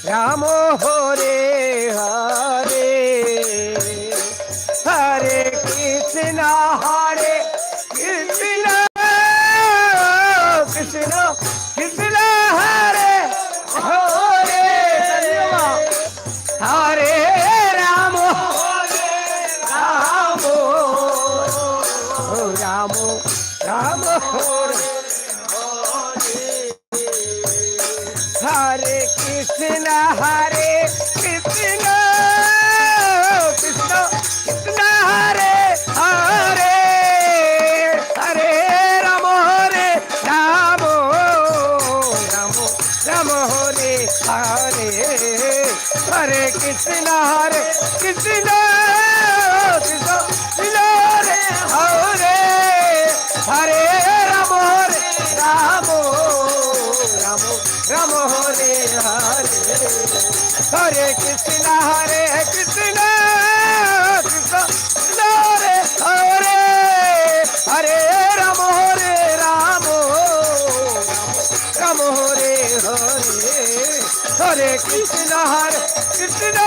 রাম হরে হরে হরে কৃষ্ণ হরে কৃষ্ণ কৃষ্ণ কৃষ্ণ হরে হরে হরে রাম রাম রাম রাম হরে हरे कृष्ण कृष्ण कृष्ण हरे हरे हरे राम हरे राम राम राम हरे हरे हरे कृष्ण कृष्ण कृष्ण कृष्ण हरे हरे हरे राम हरे राम राम राम हरे हरे हरे कृष्ण कृष्ण कृष्ण हरे हरे हरे राम राम राम हरे हरे हरे कृष्ण कृष्ण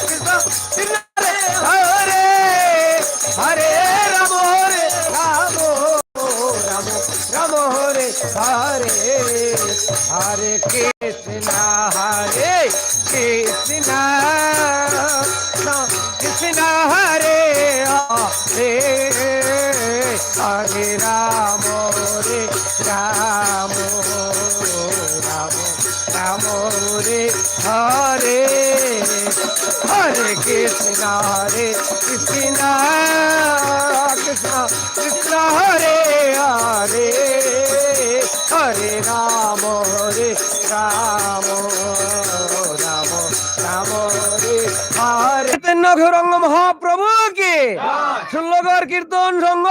कृष्ण कृष्ण हरे हरे राम राम राम राम हरे हरे हरे कृष्ण कृष्ण हरे हरे हरे राम राम राम राम हरे हरे हरे कृष्ण कृष्ण कृष्ण कृष्ण हरे हरे हरे राम राम राम राम हरे हरे। गौरांग महाप्रभु के ষোলগড় কীর্তন সংঘ।